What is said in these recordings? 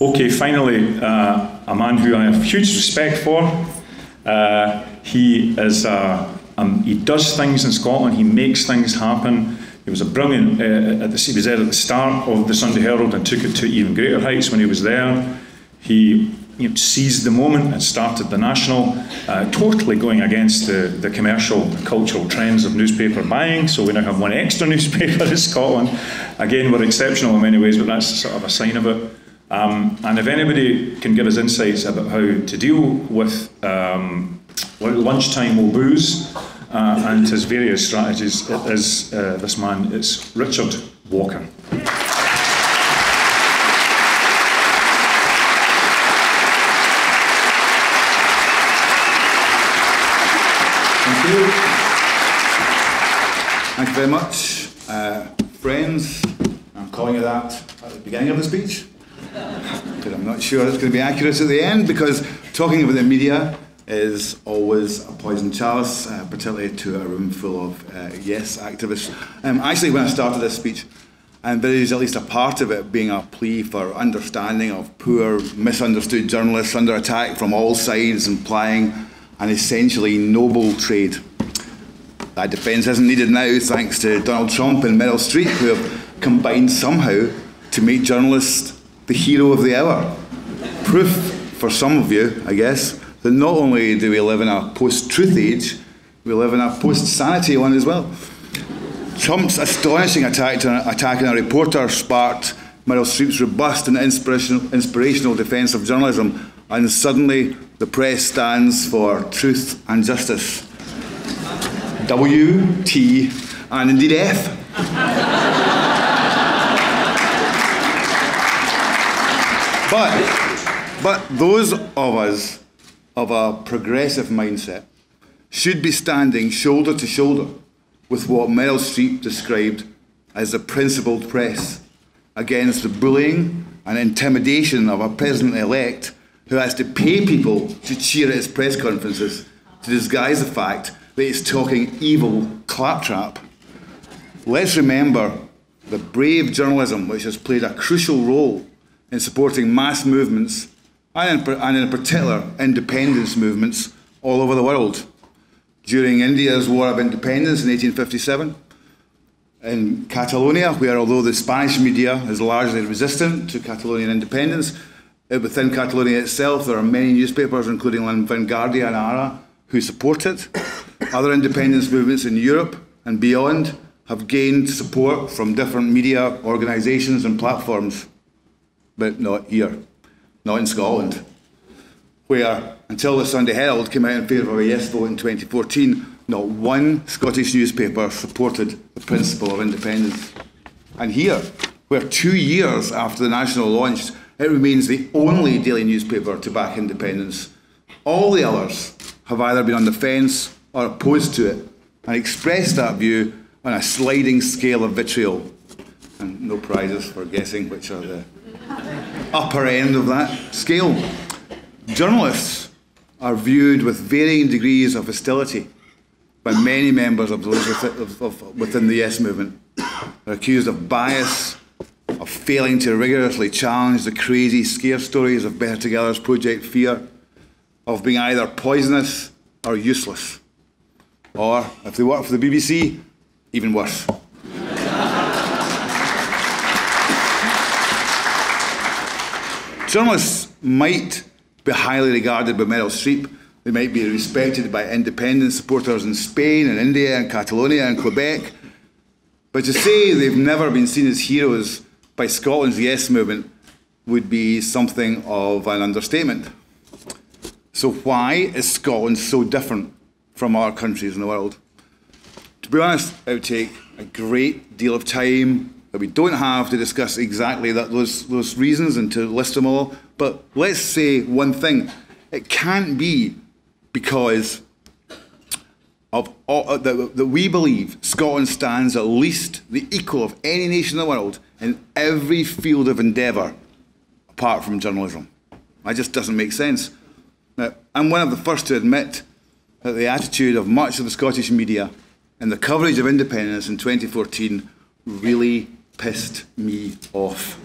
Okay, finally, a man who I have huge respect for. He does things in Scotland. He makes things happen. He was a brilliant. He was there at the start of the Sunday Herald and took it to even greater heights when he was there. He seized the moment and started the National, totally going against the commercial and cultural trends of newspaper buying. So we now have one extra newspaper in Scotland. Again, we're exceptional in many ways, but that's sort of a sign of it. And if anybody can give us insights about how to deal with lunchtime will booze and his various strategies, it is this man. It's Richard Walker. Thank you very much, friends. I'm calling you that at the beginning of the speech, because I'm not sure it's going to be accurate at the end, because talking about the media is always a poison chalice, particularly to a room full of yes activists. Actually, when I started this speech, and there is at least a part of it being a plea for understanding of poor, misunderstood journalists under attack from all sides, implying an essentially noble trade. That defence isn't needed now, thanks to Donald Trump and Meryl Streep, who have combined somehow to make journalists the hero of the hour. Proof for some of you, I guess, that not only do we live in a post-truth age, we live in a post-sanity one as well. Trump's astonishing attack on a reporter sparked Meryl Streep's robust and inspirational defence of journalism, and suddenly the press stands for truth and justice. W, T, and indeed F. But those of us of a progressive mindset should be standing shoulder to shoulder with what Meryl Streep described as the principled press against the bullying and intimidation of a president-elect who has to pay people to cheer at his press conferences to disguise the fact that he's talking evil claptrap. Let's remember the brave journalism which has played a crucial role in supporting mass movements and in particular independence movements all over the world. During India's War of Independence in 1857, in Catalonia, where although the Spanish media is largely resistant to Catalonian independence, within Catalonia itself there are many newspapers, including La Vanguardia and Ara, who support it. Other independence movements in Europe and beyond have gained support from different media organisations and platforms, but not here, not in Scotland, where, until the Sunday Herald came out in favour of a yes vote in 2014, not one Scottish newspaper supported the principle of independence. And here, where 2 years after the National launched, it remains the only daily newspaper to back independence. All the others have either been on the fence or opposed to it, and expressed that view on a sliding scale of vitriol. And no prizes for guessing which are the upper end of that scale. Journalists are viewed with varying degrees of hostility by many members of those within the Yes movement. They're accused of bias, of failing to rigorously challenge the crazy scare stories of Better Together's Project Fear, of being either poisonous or useless, or, if they work for the BBC, even worse. Journalists might be highly regarded by Meryl Streep. They might be respected by independence supporters in Spain and India and Catalonia and Quebec. But to say they've never been seen as heroes by Scotland's Yes movement would be something of an understatement. So why is Scotland so different from other countries in the world? To be honest, it would take a great deal of time that we don't have to discuss exactly those reasons and to list them all. But let's say one thing. It can't be because of that we believe Scotland stands at least the equal of any nation in the world in every field of endeavour apart from journalism. That just doesn't make sense. Now, I'm one of the first to admit that the attitude of much of the Scottish media and the coverage of independence in 2014 really pissed me off.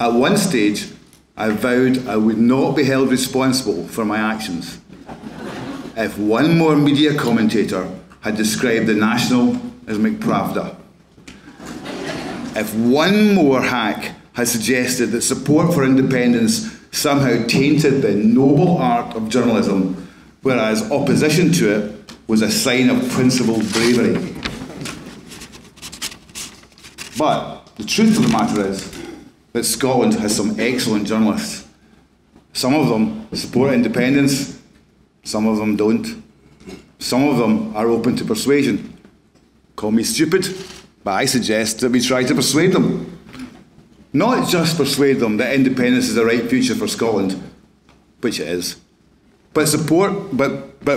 At one stage, I vowed I would not be held responsible for my actions. If one more media commentator had described the National as McPravda, if one more hack had suggested that support for independence somehow tainted the noble art of journalism, whereas opposition to it was a sign of principled bravery. But the truth of the matter is that Scotland has some excellent journalists. Some of them support independence, some of them don't. Some of them are open to persuasion. Call me stupid, but I suggest that we try to persuade them. Not just persuade them that independence is the right future for Scotland, which it is, but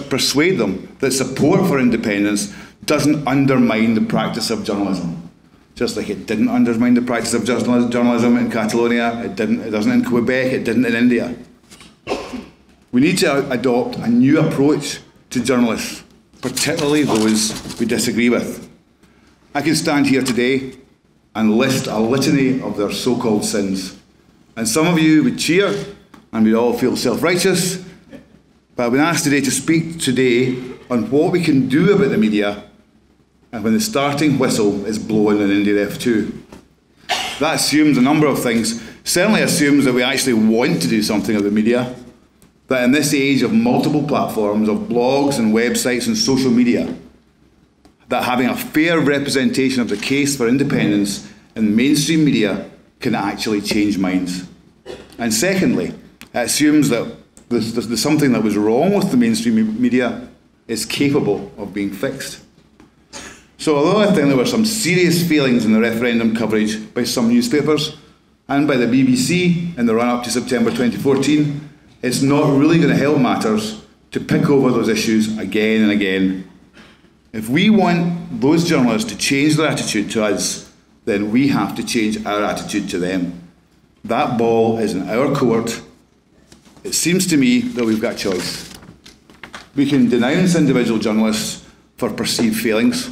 persuade them that support for independence doesn't undermine the practice of journalism. Just like it didn't undermine the practice of journalism in Catalonia, it doesn't in Quebec, it didn't in India. We need to adopt a new approach to journalists, particularly those we disagree with. I can stand here today and list a litany of their so-called sins. And some of you would cheer and we'd all feel self-righteous. But I've been asked today to speak today on what we can do about the media and when the starting whistle is blown in IndyRef 2. That assumes a number of things. Certainly assumes that we actually want to do something about the media, that in this age of multiple platforms, of blogs and websites and social media, that having a fair representation of the case for independence in mainstream media can actually change minds. And secondly, it assumes that there's something that was wrong with the mainstream media is capable of being fixed. So although I think there were some serious failings in the referendum coverage by some newspapers and by the BBC in the run-up to September 2014, it's not really going to help matters to pick over those issues again and again. If we want those journalists to change their attitude to us, then we have to change our attitude to them. That ball is in our court. It seems to me that we've got a choice. We can denounce individual journalists for perceived failings.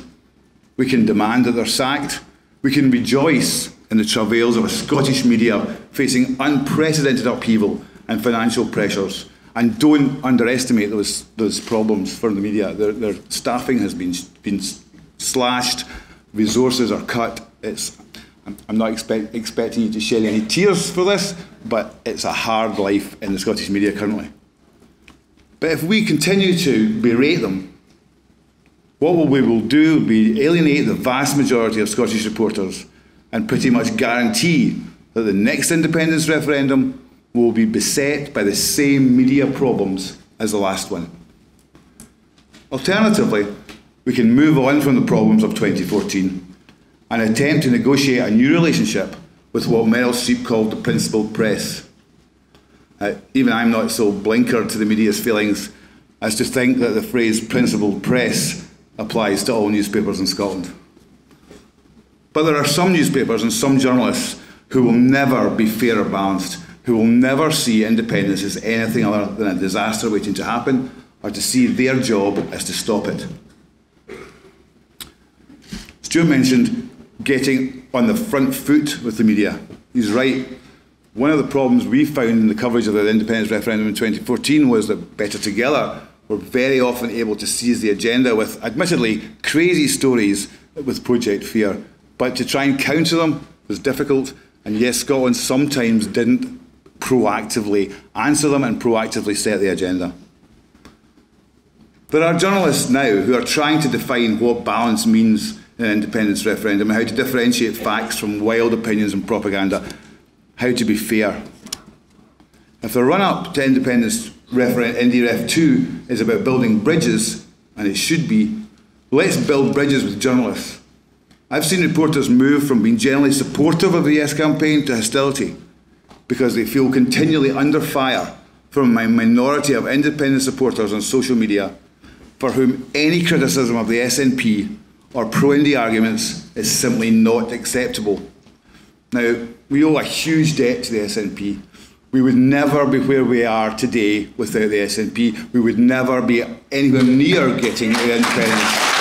We can demand that they're sacked. We can rejoice in the travails of a Scottish media facing unprecedented upheaval and financial pressures. And don't underestimate those problems for the media. Their staffing has been slashed, resources are cut. I'm not expecting you to shed any tears for this, but it's a hard life in the Scottish media currently. But if we continue to berate them, what we will do will be alienate the vast majority of Scottish reporters and pretty much guarantee that the next independence referendum will be beset by the same media problems as the last one. Alternatively, we can move on from the problems of 2014 and attempt to negotiate a new relationship with what Meryl Streep called the principled press. Even I'm not so blinkered to the media's feelings as to think that the phrase principled press applies to all newspapers in Scotland. But there are some newspapers and some journalists who will never be fair or balanced, who will never see independence as anything other than a disaster waiting to happen, or to see their job as to stop it. Stuart mentioned getting on the front foot with the media. He's right. One of the problems we found in the coverage of the independence referendum in 2014 was that Better Together were very often able to seize the agenda with, admittedly, crazy stories with Project Fear. But to try and counter them was difficult, and yes, Scotland sometimes didn't proactively answer them and proactively set the agenda. There are journalists now who are trying to define what balance means in an independence referendum, how to differentiate facts from wild opinions and propaganda, how to be fair. If the run-up to independence IndyRef 2 is about building bridges, and it should be, let's build bridges with journalists. I've seen reporters move from being generally supportive of the Yes campaign to hostility because they feel continually under fire from a minority of independent supporters on social media for whom any criticism of the SNP or pro-Indy arguments is simply not acceptable. Now, we owe a huge debt to the SNP. We would never be where we are today without the SNP. We would never be anywhere near getting the independence.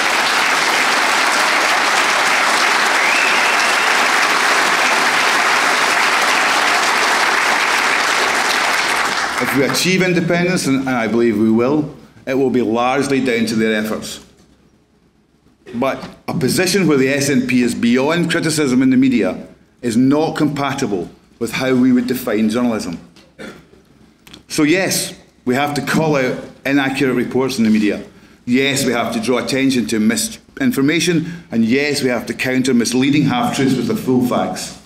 If we achieve independence, and I believe we will, it will be largely down to their efforts. But a position where the SNP is beyond criticism in the media is not compatible with how we would define journalism. So yes, we have to call out inaccurate reports in the media. Yes, we have to draw attention to misinformation, and yes, we have to counter misleading half-truths with the full facts.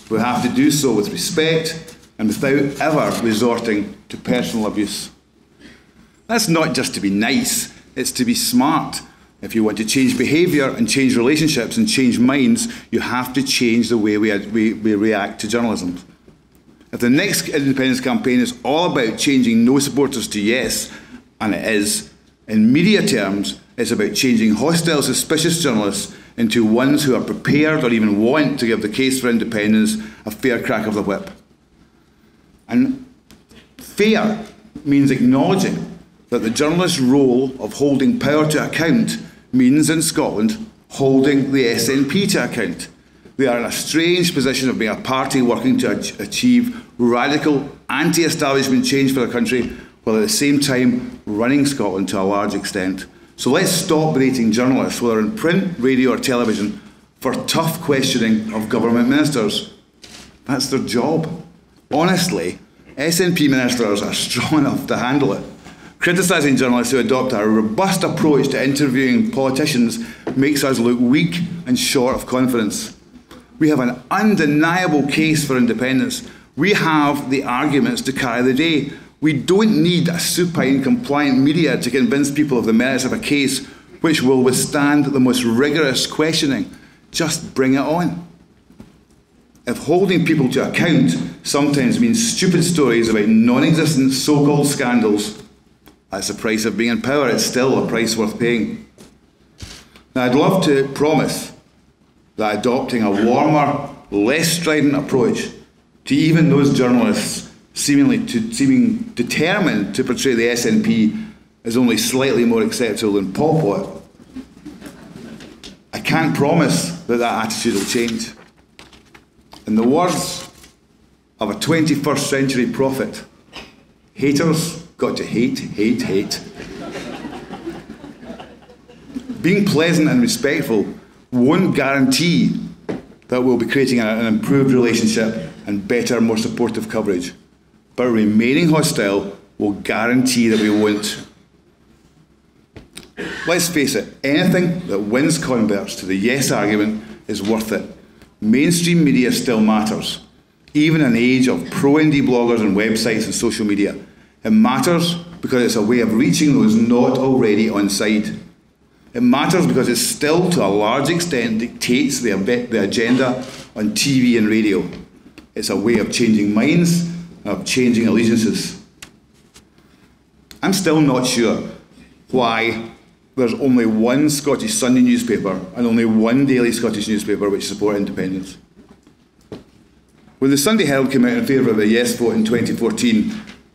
We have to do so with respect and without ever resorting to personal abuse. That's not just to be nice, it's to be smart. If you want to change behaviour and change relationships and change minds, you have to change the way we react to journalism. If the next independence campaign is all about changing no supporters to yes, and it is, in media terms, it's about changing hostile, suspicious journalists into ones who are prepared or even want to give the case for independence a fair crack of the whip. And fair means acknowledging that the journalist's role of holding power to account means, in Scotland, holding the SNP to account. They are in a strange position of being a party working to achieve radical anti-establishment change for the country, while at the same time running Scotland to a large extent. So let's stop berating journalists, whether in print, radio or television, for tough questioning of government ministers. That's their job. Honestly, SNP ministers are strong enough to handle it. Criticising journalists who adopt a robust approach to interviewing politicians makes us look weak and short of confidence. We have an undeniable case for independence. We have the arguments to carry the day. We don't need a supine, compliant media to convince people of the merits of a case which will withstand the most rigorous questioning. Just bring it on. If holding people to account sometimes means stupid stories about non-existent so-called scandals, that's the price of being in power. It's still a price worth paying. Now, I'd love to promise that adopting a warmer, less strident approach to even those journalists seeming determined to portray the SNP as only slightly more acceptable than Pol Pot, I can't promise that that attitude will change. In the words of a 21st century prophet, haters got to hate, hate, hate. Being pleasant and respectful won't guarantee that we'll be creating an improved relationship and better, more supportive coverage. But remaining hostile will guarantee that we won't. Let's face it, anything that wins converts to the yes argument is worth it. Mainstream media still matters, even in an age of pro-indie bloggers and websites and social media. It matters because it's a way of reaching those not already on side. It matters because it still, to a large extent, dictates the agenda on TV and radio. It's a way of changing minds and of changing allegiances. I'm still not sure why there's only one Scottish Sunday newspaper and only one daily Scottish newspaper which support independence. When the Sunday Herald came out in favour of the yes vote in 2014,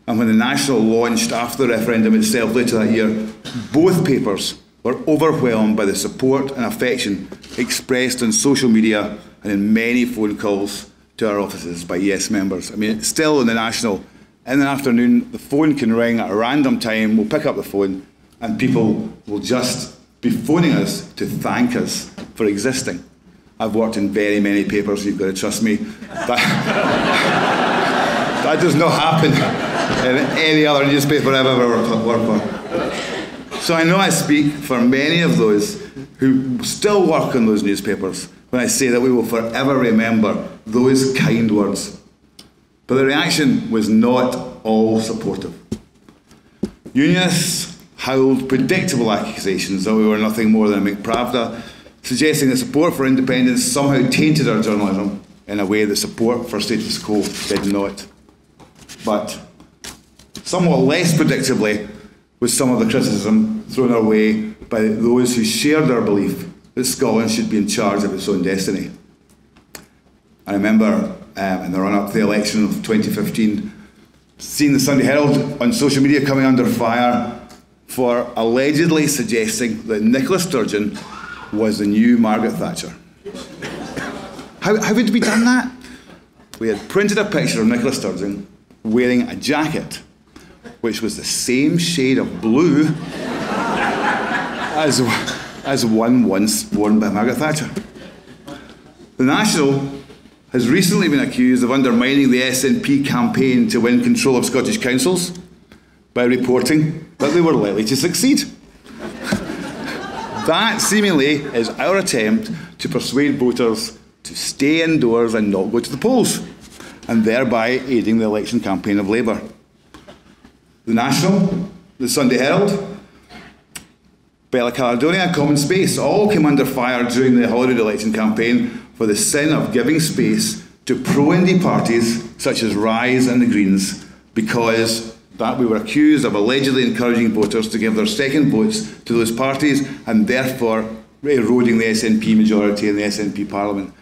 and when the National launched after the referendum itself later that year, both papers were overwhelmed by the support and affection expressed on social media and in many phone calls to our offices by yes members. I mean, still in the National, in the afternoon, the phone can ring at a random time, we'll pick up the phone, and people will just be phoning us to thank us for existing. I've worked in very many papers, you've got to trust me. That does not happen in any other newspaper I've ever worked for. So I know I speak for many of those who still work on those newspapers when I say that we will forever remember those kind words. But the reaction was not all supportive. Unionists howled predictable accusations that we were nothing more than a McPravda, suggesting that support for independence somehow tainted our journalism in a way that support for status quo did not. But somewhat less predictably was some of the criticism thrown our way by those who shared our belief that Scotland should be in charge of its own destiny. I remember in the run-up to the election of 2015, seeing the Sunday Herald on social media coming under fire for allegedly suggesting that Nicola Sturgeon was the new Margaret Thatcher. How had we done that? We had printed a picture of Nicola Sturgeon wearing a jacket which was the same shade of blue as one once worn by Margaret Thatcher. The National has recently been accused of undermining the SNP campaign to win control of Scottish councils by reporting that they were likely to succeed. That seemingly is our attempt to persuade voters to stay indoors and not go to the polls, and thereby aiding the election campaign of Labour. The National, the Sunday Herald, Bella Caledonia and Common Space all came under fire during the Holyrood election campaign for the sin of giving space to pro-indie parties such as Rise and the Greens, because that we were accused of allegedly encouraging voters to give their second votes to those parties and therefore eroding the SNP majority in the SNP Parliament.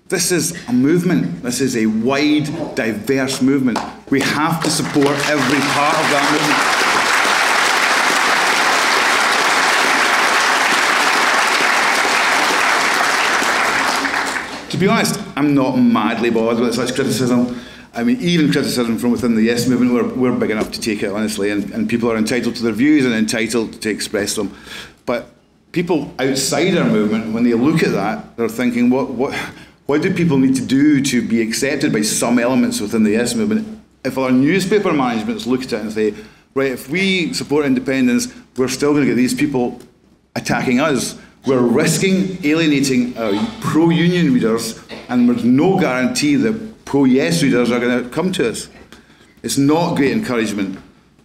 This is a movement. This is a wide, diverse movement. We have to support every part of that movement. To be honest, I'm not madly bothered with such criticism. I mean, even criticism from within the Yes movement, we're big enough to take it, honestly, and people are entitled to their views and entitled to express them. But people outside our movement, when they look at that, they're thinking, what do people need to do to be accepted by some elements within the Yes movement? If our newspaper managements look at it and say, right, if we support independence, we're still going to get these people attacking us. We're risking alienating our pro-union readers, and there's no guarantee that pro-yes readers are going to come to us. It's not great encouragement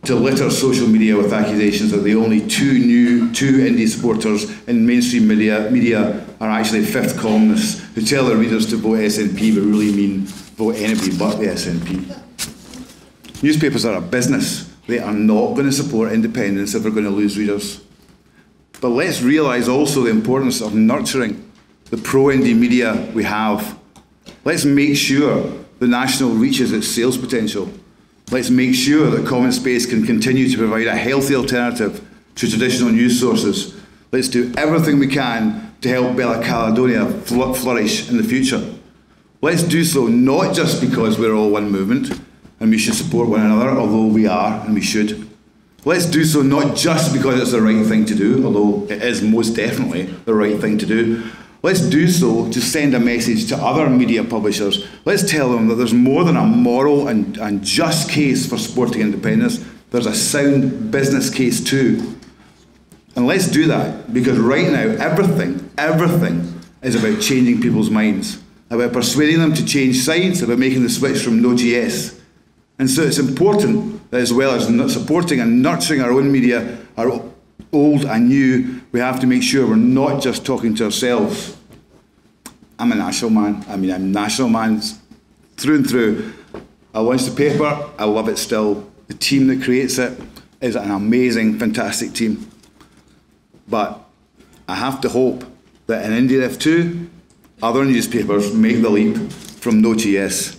to litter social media with accusations that the only two indie supporters in mainstream media are actually fifth columnists who tell their readers to vote SNP but really mean vote anybody but the SNP. Newspapers are a business. They are not going to support independence if they're going to lose readers. But let's realise also the importance of nurturing the pro-indie media we have. Let's make sure the National reaches its sales potential. Let's make sure that Common Space can continue to provide a healthy alternative to traditional news sources. Let's do everything we can to help Bella Caledonia flourish in the future. Let's do so not just because we're all one movement and we should support one another, although we are and we should. Let's do so not just because it's the right thing to do, although it is most definitely the right thing to do. Let's do so to send a message to other media publishers. Let's tell them that there's more than a moral and just case for supporting independence. There's a sound business case too. And let's do that, because right now everything is about changing people's minds, about persuading them to change sides, about making the switch from no to yes. And so it's important that as well as supporting and nurturing our own media, our old and new, we have to make sure we're not just talking to ourselves. I'm a National man. I mean, I'm National man through and through. I launched the paper. I love it still. The team that creates it is an amazing, fantastic team. But I have to hope that in IndieRef2, other newspapers make the leap from no to yes.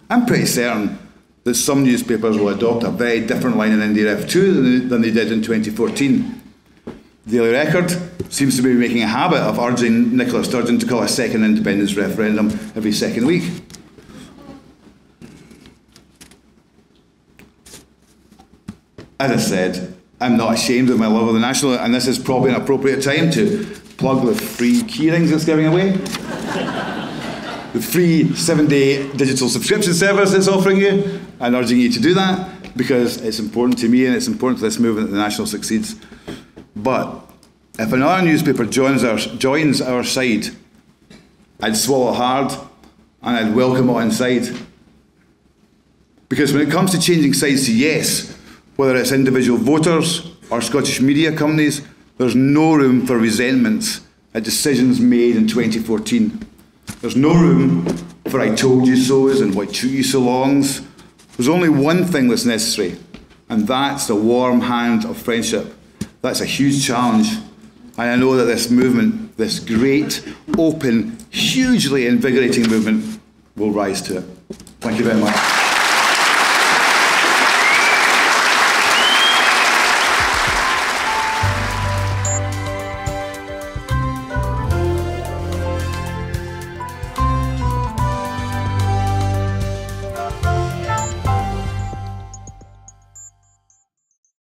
I'm pretty certain that some newspapers will adopt a very different line in IndieRef2 than they did in 2014. Daily Record seems to be making a habit of urging Nicola Sturgeon to call a second independence referendum every second week. As I said, I'm not ashamed of my love of the National, and this is probably an appropriate time to plug the free keyrings it's giving away. The free 7-day digital subscription service it's offering you, and urging you to do that, because it's important to me and it's important to this movement that the National succeeds. But if another newspaper joins our side, I'd swallow hard and I'd welcome it on side. Because when it comes to changing sides to yes, whether it's individual voters or Scottish media companies, there's no room for resentments at decisions made in 2014. There's no room for I told you so's and what took you so longs. There's only one thing that's necessary, and that's the warm hand of friendship. That's a huge challenge, and I know that this movement, this great, open, hugely invigorating movement, will rise to it. Thank you very much.